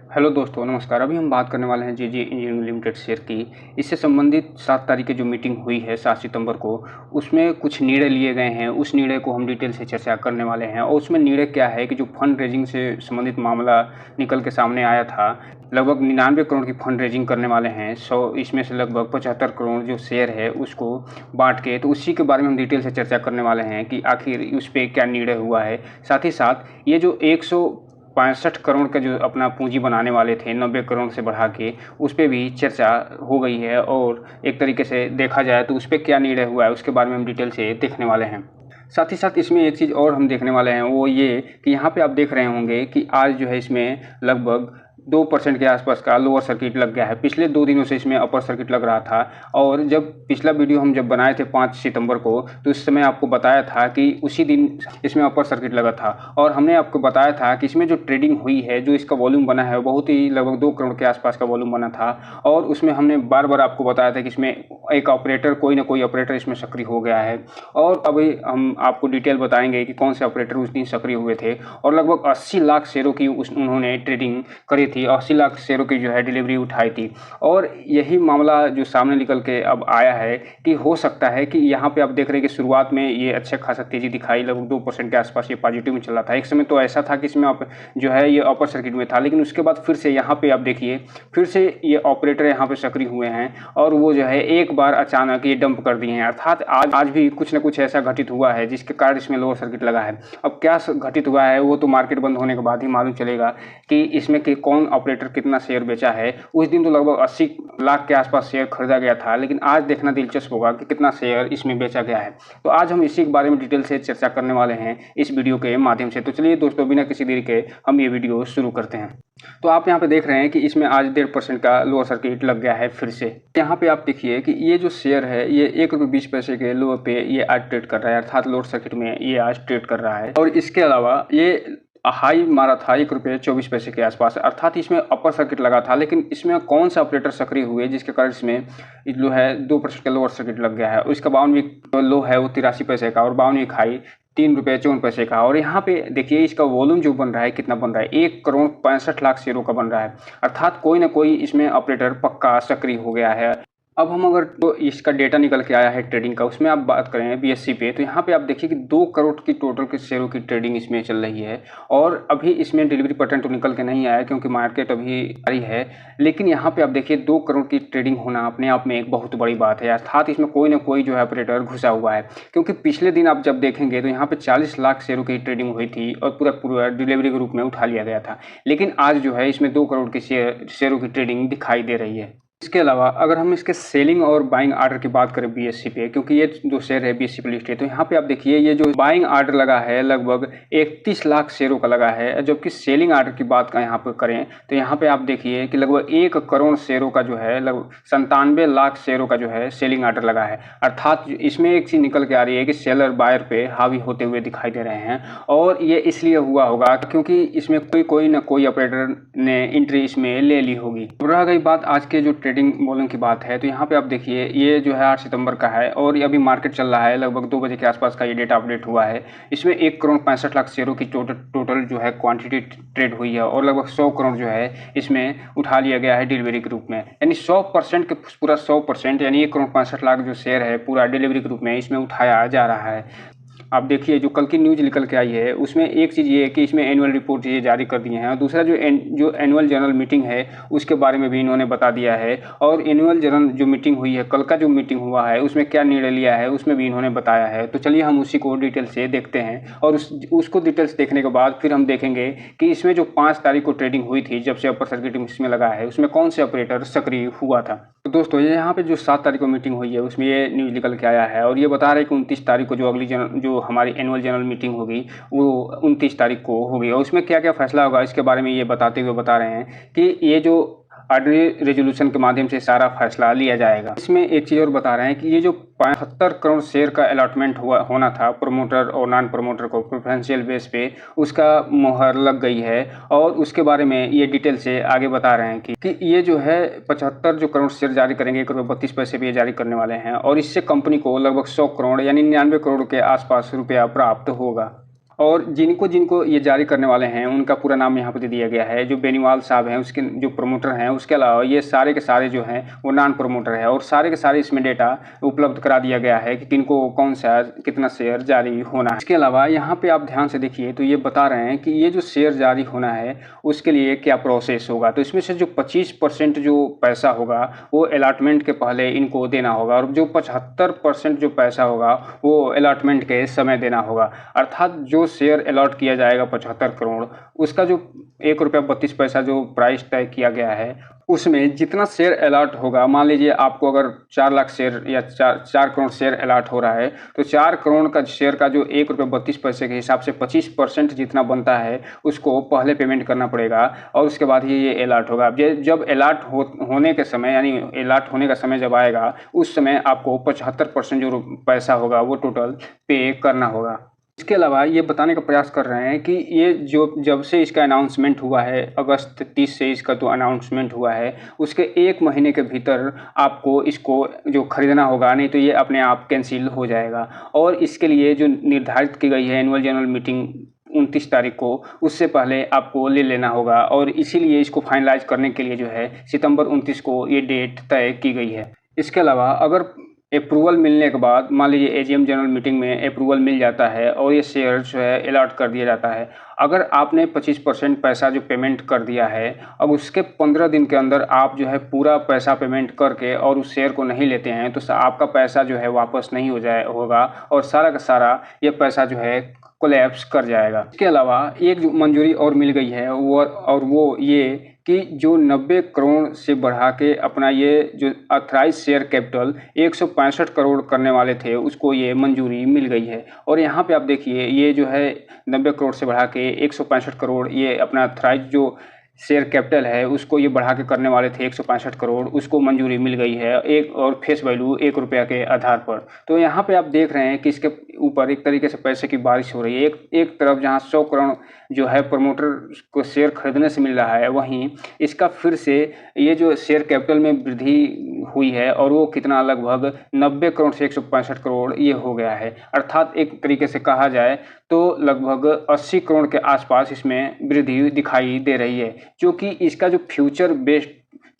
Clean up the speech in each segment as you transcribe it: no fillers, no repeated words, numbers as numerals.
Hello दोस्तों, नमस्कार। अभी हम बात करने वाले हैं जेजे इंजीनियरिंग लिमिटेड शेयर की। इससे संबंधित 7 तारीख की जो मीटिंग हुई है 7 सितंबर को, उसमें कुछ निर्णय लिए गए हैं। उस निर्णय को हम डिटेल से चर्चा करने वाले हैं। और उसमें निर्णय क्या है कि जो फंड रेजिंग से संबंधित मामला निकल के सामने आया था, लगभग 99 करोड़ की फंड रेजिंग करने वाले हैं। इसमें से लगभग 75 करोड़ जो शेयर है उसको बांट के, तो उसी के बारे में हम डिटेल से चर्चा करने वाले हैं कि आखिर उस पर क्या निर्णय हुआ है। साथ ही साथ ये जो 165 करोड़ का जो अपना पूंजी बनाने वाले थे 90 करोड़ से बढ़ा के, उस पर भी चर्चा हो गई है। और एक तरीके से देखा जाए तो उस पर क्या निर्णय हुआ है उसके बारे में हम डिटेल से देखने वाले हैं। साथ ही साथ इसमें एक चीज़ और हम देखने वाले हैं, वो ये कि यहाँ पे आप देख रहे होंगे कि आज जो है इसमें लगभग 2% के आसपास का लोअर सर्किट लग गया है। पिछले 2 दिनों से इसमें अपर सर्किट लग रहा था। और जब पिछला वीडियो हम जब बनाए थे 5 सितंबर को, तो उस समय आपको बताया था कि उसी दिन इसमें अपर सर्किट लगा था। और हमने आपको बताया था कि इसमें जो ट्रेडिंग हुई है, जो इसका वॉल्यूम बना है, बहुत ही लगभग 2 करोड़ के आसपास का वॉल्यूम बना था। और उसमें हमने बार बार आपको बताया था कि इसमें एक ऑपरेटर, कोई ना कोई ऑपरेटर इसमें सक्रिय हो गया है। और अभी हम आपको डिटेल बताएंगे कि कौन से ऑपरेटर उस दिन सक्रिय हुए थे। और लगभग 80 लाख शेयरों की उन्होंने ट्रेडिंग करी थी, 80 लाख शेयरों की जो है डिलीवरी उठाई थी। और यही मामला जो सामने निकल के अब आया है कि हो सकता है कि यहाँ पे आप देख रहे हैं कि शुरुआत में ये अच्छा खासा तेजी दिखाई, लगभग 2% के आसपास ये पॉजिटिव में चला था। एक समय तो ऐसा था कि इसमें आप जो है ये अपर सर्किट में था, लेकिन उसके बाद फिर से यहाँ पे आप देखिए फिर से ये ऑपरेटर यहाँ पे सक्रिय हुए हैं। और वो जो है एक बार अचानक ये डंप कर दिए हैं। अर्थात आज भी कुछ ना कुछ ऐसा घटित हुआ है जिसके कारण इसमें लोअर सर्किट लगा है। अब क्या घटित हुआ है वो तो मार्केट बंद होने के बाद ही मालूम चलेगा कि इसमें कि कौन ऑपरेटर कितना शेयर बेचा है। उस दिन तो लगभग 80 लाख के आसपास शेयर खरीदा गया था, लेकिन आज देखना दिलचस्प होगा कि कितना शेयर इसमें बेचा गया है। तो आज हम इसी के बारे में डिटेल से चर्चा करने वाले हैं इस वीडियो के माध्यम से। तो चलिए दोस्तों, बिना किसी देरी के हम ये वीडियो शुरू करते हैं। तो आप यहाँ पे देख रहे हैं कि इसमें आज 1.5% का लोअर सर्किट लग गया है फिर से। यहाँ पे आप देखिए कि ये जो शेयर है ये 1 रुपये 20 पैसे के लोअर पे ये आज ट्रेड कर रहा है, अर्थात लोअर सर्किट में ये आज ट्रेड कर रहा है। और इसके अलावा ये हाई मारा था 1 रुपये 24 पैसे के आसपास, अर्थात इसमें अपर सर्किट लगा था। लेकिन इसमें कौन सा ऑपरेटर सक्रिय हुए जिसके कारण इसमें जो है 2% का लोअर सर्किट लग गया है। और इसका 52वीं लो है वो 83 पैसे का, और 52वीं हाई 3 रुपये 54 पैसे का। और यहाँ पे देखिए इसका वॉल्यूम जो बन रहा है कितना बन रहा है, 1 करोड़ 65 लाख शेयरों का बन रहा है। अर्थात कोई ना कोई इसमें ऑपरेटर पक्का सक्रिय हो गया है। अब हम अगर तो इसका डेटा निकल के आया है ट्रेडिंग का, उसमें आप बात करें बीएससी पे, तो यहाँ पे आप देखिए कि 2 करोड़ की टोटल के शेयरों की ट्रेडिंग इसमें चल रही है। और अभी इसमें डिलीवरी पैटर्न तो निकल के नहीं आया क्योंकि मार्केट अभी जारी है। लेकिन यहाँ पे आप देखिए 2 करोड़ की ट्रेडिंग होना अपने आप में एक बहुत बड़ी बात है। अर्थात इसमें कोई ना कोई जो है ऑपरेटर घुसा हुआ है। क्योंकि पिछले दिन आप जब देखेंगे तो यहाँ पे 40 लाख शेयरों की ट्रेडिंग हुई थी और पूरा डिलीवरी के रूप में उठा लिया गया था। लेकिन आज जो है इसमें 2 करोड़ की शेयरों की ट्रेडिंग दिखाई दे रही है। इसके अलावा अगर हम इसके सेलिंग और बाइंग आर्डर की बात करें बीएससी पे, क्योंकि ये जो शेयर है बीएससी पे लिस्टेड है, तो यहाँ पे आप देखिए ये जो बाइंग आर्डर लगा है लगभग 31 लाख शेयरों का लगा है। जबकि सेलिंग आर्डर की बात का यहाँ पे करें तो यहाँ पे आप देखिए कि लगभग 1 करोड़ शेयरों का जो है लगभग 97 लाख शेयरों का जो है सेलिंग आर्डर लगा है। अर्थात इसमें एक चीज़ निकल के आ रही है कि सेलर बायर पे हावी होते हुए दिखाई दे रहे हैं। और ये इसलिए हुआ होगा क्योंकि इसमें कोई ना कोई ऑपरेटर ने एंट्री इसमें ले ली होगी। रह गई बात आज के जो ट्रेडिंग वॉल्यूम की बात है, तो यहाँ पे आप देखिए ये जो है 8 सितंबर का है और ये अभी मार्केट चल रहा है, लगभग 2 बजे के आसपास का ये डेटा अपडेट हुआ है। इसमें 1 करोड़ 65 लाख शेयरों की टोटल जो है क्वांटिटी ट्रेड हुई है। और लगभग 100 करोड़ जो है इसमें उठा लिया गया है डिलीवरी के रूप में, यानी 100% के पूरा 100%, यानी 1 करोड़ 65 लाख जो शेयर है पूरा डिलीवरी के रूप में इसमें उठाया जा रहा है। आप देखिए जो कल की न्यूज़ निकल के आई है उसमें एक चीज़ ये है कि इसमें एनुअल रिपोर्ट ये जारी कर दिए हैं। और दूसरा जो एनुअल जनरल मीटिंग है उसके बारे में भी इन्होंने बता दिया है। और एनुअल जनरल जो मीटिंग हुई है, कल का जो मीटिंग हुआ है, उसमें क्या निर्णय लिया है उसमें भी इन्होंने बताया है। तो चलिए हम उसी को डिटेल से देखते हैं। और उसको डिटेल्स देखने के बाद फिर हम देखेंगे कि इसमें जो 5 तारीख को ट्रेडिंग हुई थी, जब से अपर सर्किट इसमें लगा है, उसमें कौन से ऑपरेटर सक्रिय हुआ था। तो दोस्तों ये यहाँ पे जो 7 तारीख को मीटिंग हुई है उसमें ये न्यूज़ निकल के आया है। और ये बता रहे हैं कि 29 तारीख को जो अगली जो हमारी एनुअल जनरल मीटिंग होगी वो 29 तारीख को होगी। और उसमें क्या क्या फैसला होगा इसके बारे में ये बताते हुए बता रहे हैं कि ये जो ऑर्डिनरी रेजोल्यूशन के माध्यम से सारा फैसला लिया जाएगा। इसमें एक चीज़ और बता रहे हैं कि ये जो 75 करोड़ शेयर का अलॉटमेंट होना था प्रमोटर और नॉन प्रमोटर को प्रेफरेंशियल बेस पे, उसका मोहर लग गई है। और उसके बारे में ये डिटेल से आगे बता रहे हैं कि ये जो है 75 जो करोड़ शेयर जारी करेंगे, 1 करोड़ 32 पैसे पे ये जारी करने वाले हैं। और इससे कंपनी को लगभग 100 करोड़ यानी 99 करोड़ के आसपास रुपया प्राप्त होगा। और जिनको जिनको ये जारी करने वाले हैं उनका पूरा नाम यहाँ पे दे दिया गया है। जो बेनीवाल साहब हैं उसके जो प्रमोटर हैं, उसके अलावा ये सारे के सारे जो हैं वो नॉन प्रमोटर है, और सारे के सारे इसमें डेटा उपलब्ध करा दिया गया है कि किनको कौन सा कितना शेयर जारी होना है। इसके अलावा यहाँ पे आप ध्यान से देखिए तो ये बता रहे हैं कि ये जो शेयर जारी होना है उसके लिए क्या प्रोसेस होगा। तो इसमें से जो 25% जो पैसा होगा वो अलॉटमेंट के पहले इनको देना होगा, और जो 75% जो पैसा होगा वो अलॉटमेंट के समय देना होगा। अर्थात जो शेयर अलॉट किया जाएगा 75 करोड़, उसका जो 1 रुपया 32 पैसा जो प्राइस तय किया गया है उसमें जितना शेयर अलॉट होगा, मान लीजिए आपको अगर 4 लाख शेयर या 4 करोड़ शेयर अलॉट हो रहा है, तो 4 करोड़ का शेयर का जो 1 रुपये 32 पैसे के हिसाब से 25% जितना बनता है उसको पहले पेमेंट करना पड़ेगा, और उसके बाद ही ये अलॉट होगा। जब अलॉट होने के समय, यानी अलॉट होने का समय जब आएगा, उस समय आपको 75% जो पैसा होगा वो टोटल पे करना होगा। इसके अलावा ये बताने का प्रयास कर रहे हैं कि ये जो जब से इसका अनाउंसमेंट हुआ है, अगस्त 30 से इसका जो अनाउंसमेंट हुआ है, उसके 1 महीने के भीतर आपको इसको जो खरीदना होगा, नहीं तो ये अपने आप कैंसिल हो जाएगा। और इसके लिए जो निर्धारित की गई है एनुअल जनरल मीटिंग 29 तारीख को, उससे पहले आपको ले लेना होगा, और इसीलिए इसको फाइनलाइज करने के लिए जो है सितंबर 29 को ये डेट तय की गई है। इसके अलावा अगर अप्रूवल मिलने के बाद, मान लीजिए एजीएम जनरल मीटिंग में अप्रूवल मिल जाता है और ये शेयर जो है अलॉट कर दिया जाता है, अगर आपने 25% पैसा जो पेमेंट कर दिया है, अब उसके 15 दिन के अंदर आप जो है पूरा पैसा पेमेंट करके और उस शेयर को नहीं लेते हैं, तो आपका पैसा जो है वापस नहीं होगा, और सारा का सारा ये पैसा जो है कोलैप्स कर जाएगा। इसके अलावा एक जो मंजूरी और मिल गई है वो ये कि जो 90 करोड़ से बढ़ा के अपना ये जो ऑथराइज शेयर कैपिटल 165 करोड़ करने वाले थे, उसको ये मंजूरी मिल गई है। और यहाँ पे आप देखिए ये जो है 90 करोड़ से बढ़ा के 165 करोड़ ये अपना ऑथराइज जो शेयर कैपिटल है उसको ये बढ़ा के करने वाले थे 165 करोड़, उसको मंजूरी मिल गई है, एक और फेस वैल्यू 1 रुपया के आधार पर। तो यहाँ पे आप देख रहे हैं कि इसके ऊपर एक तरीके से पैसे की बारिश हो रही है। एक तरफ जहाँ 100 करोड़ जो है प्रमोटर को शेयर खरीदने से मिल रहा है, वहीं इसका फिर से ये जो शेयर कैपिटल में वृद्धि हुई है, और वो कितना लगभग 90 करोड़ से 165 करोड़ ये हो गया है। अर्थात एक तरीके से कहा जाए तो लगभग 80 करोड़ के आसपास इसमें वृद्धि दिखाई दे रही है, जो कि इसका जो फ्यूचर बेस्ड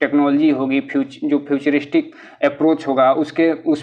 टेक्नोलॉजी होगी, जो फ्यूचरिस्टिक अप्रोच होगा उस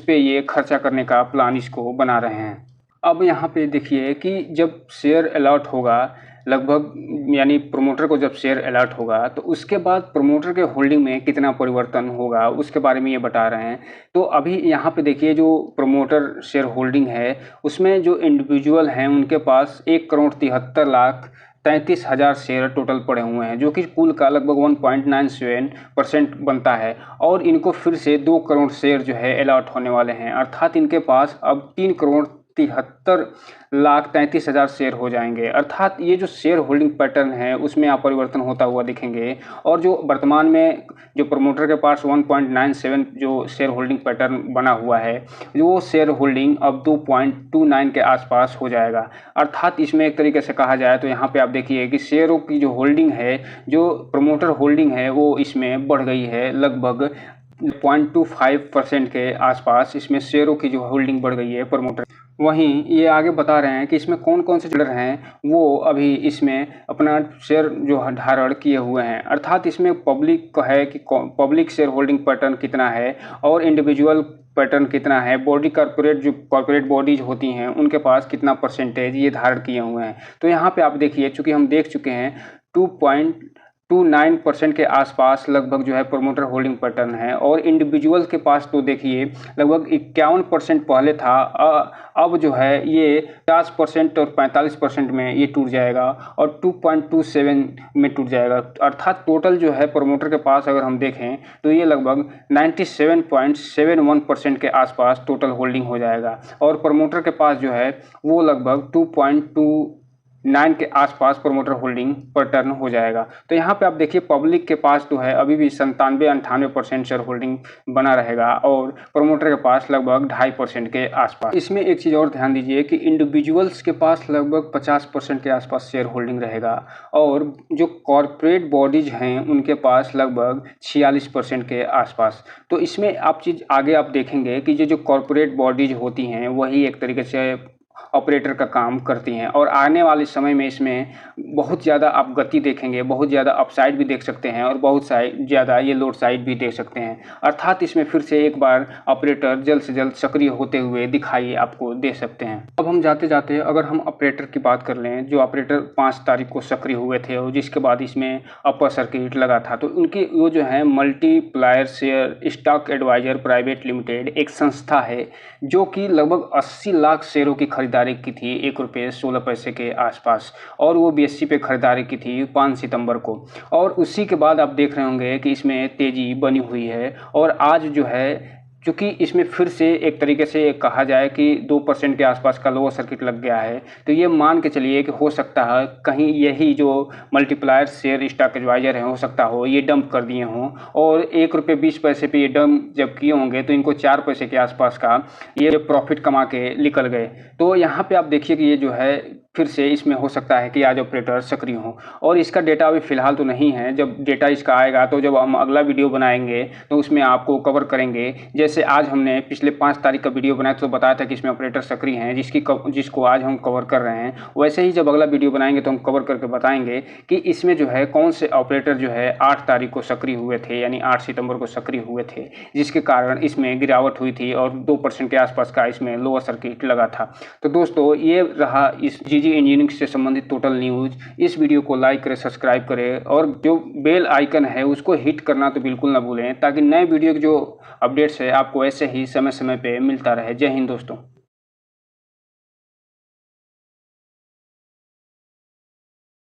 पे ये खर्चा करने का प्लान इसको बना रहे हैं। अब यहाँ पे देखिए कि जब शेयर अलॉट होगा, लगभग यानी प्रमोटर को जब शेयर अलॉट होगा, तो उसके बाद प्रमोटर के होल्डिंग में कितना परिवर्तन होगा उसके बारे में ये बता रहे हैं। तो अभी यहाँ पे देखिए जो प्रमोटर शेयर होल्डिंग है उसमें जो इंडिविजुअल हैं उनके पास 1,73,33,000 शेयर टोटल पड़े हुए हैं, जो कि कुल का लगभग 1.97% बनता है। और इनको फिर से 2 करोड़ शेयर जो है अलॉट होने वाले हैं, अर्थात इनके पास अब 3,73,33,000 शेयर हो जाएंगे। अर्थात ये जो शेयर होल्डिंग पैटर्न है उसमें आप परिवर्तन होता हुआ दिखेंगे। और जो वर्तमान में जो प्रमोटर के पास 1.97 जो शेयर होल्डिंग पैटर्न बना हुआ है, वो शेयर होल्डिंग अब 2.29 के आसपास हो जाएगा। अर्थात इसमें एक तरीके से कहा जाए तो यहाँ पे आप देखिए कि शेयरों की जो होल्डिंग है, जो प्रमोटर होल्डिंग है, वो इसमें बढ़ गई है लगभग 0.25% के आसपास। इसमें शेयरों की जो होल्डिंग बढ़ गई है प्रमोटर। वहीं ये आगे बता रहे हैं कि इसमें कौन कौन से शेयर हैं वो अभी इसमें अपना शेयर जो धारण किए हुए हैं। अर्थात इसमें पब्लिक है कि पब्लिक शेयर होल्डिंग पैटर्न कितना है और इंडिविजुअल पैटर्न कितना है, बॉडी कॉर्पोरेट बॉडीज होती हैं उनके पास कितना परसेंटेज ये धारण किए हुए हैं। तो यहाँ पे आप देखिए, चूँकि हम देख चुके हैं 2.29% के आसपास लगभग जो है प्रमोटर होल्डिंग पैटर्न है, और इंडिविजुअल्स के पास तो देखिए लगभग 51% पहले था, अब जो है ये 50% और 45% में ये टूट जाएगा और 2.27 में टूट जाएगा। अर्थात टोटल जो है प्रमोटर के पास अगर हम देखें तो ये लगभग 97.71% के आसपास टोटल होल्डिंग हो जाएगा, और प्रमोटर के पास जो है वो लगभग 2.29 के आसपास प्रमोटर होल्डिंग पैटर्न हो जाएगा। तो यहाँ पे आप देखिए पब्लिक के पास तो है अभी भी 97-98% शेयर होल्डिंग बना रहेगा, और प्रमोटर के पास लगभग 2.5% के आसपास। इसमें एक चीज़ और ध्यान दीजिए कि इंडिविजुअल्स के पास लगभग 50% के आसपास शेयर होल्डिंग रहेगा, और जो कॉर्पोरेट बॉडीज हैं उनके पास लगभग 46% के आसपास। तो इसमें आप चीज़ आगे आप देखेंगे कि जो कॉर्पोरेट बॉडीज होती हैं वही एक तरीके से ऑपरेटर का काम करती हैं। और आने वाले समय में इसमें बहुत ज़्यादा आप गति देखेंगे, बहुत ज़्यादा अपसाइड भी देख सकते हैं और बहुत ज़्यादा ये लोड साइड भी देख सकते हैं। अर्थात इसमें फिर से एक बार ऑपरेटर जल्द से जल्द सक्रिय होते हुए दिखाई आपको दे सकते हैं। अब हम जाते जाते अगर हम ऑपरेटर की बात कर लें, जो ऑपरेटर 5 तारीख को सक्रिय हुए थे और जिसके बाद इसमें अपर सर्किट लगा था, तो उनकी वो जो है multiplier share stock advisor private limited एक संस्था है जो कि लगभग 80 लाख शेयरों की खरीदारी की थी ₹1.16 के आसपास, और वो BSE पे खरीदारी की थी 5 सितंबर को। और उसी के बाद आप देख रहे होंगे कि इसमें तेज़ी बनी हुई है और आज जो है चूँकि इसमें फिर से एक तरीके से कहा जाए कि 2% के आसपास का लोअर सर्किट लग गया है, तो ये मान के चलिए कि हो सकता है कहीं यही जो मल्टीप्लायर शेयर स्टॉक एडवाइजर है, हो सकता हो ये डंप कर दिए हों और ₹1.20 पे ये डंप जब किए होंगे तो इनको 4 पैसे के आसपास का ये प्रॉफिट कमा के निकल गए। तो यहाँ पे आप देखिए कि ये जो है फिर से इसमें हो सकता है कि आज ऑपरेटर सक्रिय हों, और इसका डेटा अभी फ़िलहाल तो नहीं है। जब डेटा इसका आएगा तो जब हम अगला वीडियो बनाएंगे तो उसमें आपको कवर करेंगे। जैसे आज हमने पिछले 5 तारीख का वीडियो बनाया तो बताया था कि इसमें ऑपरेटर सक्रिय हैं, जिसको आज हम कवर कर रहे हैं। वैसे ही जब अगला वीडियो बनाएंगे तो हम कवर करके बताएंगे कि इसमें जो है कौन से ऑपरेटर जो है 8 तारीख को सक्रिय हुए थे, यानी 8 सितंबर को सक्रिय हुए थे, जिसके कारण इसमें गिरावट हुई थी और 2% के आसपास का इसमें लोअर सर्किट लगा था। तो दोस्तों ये रहा इस जीजी इंजीनियरिंग से संबंधित टोटल न्यूज़। इस वीडियो को लाइक करें, सब्सक्राइब करें और जो बेल आइकन है उसको हिट करना तो बिल्कुल ना भूलें, ताकि नए वीडियो के जो अपडेट्स है आपको ऐसे ही समय समय पे मिलता रहे। जय हिंद दोस्तों।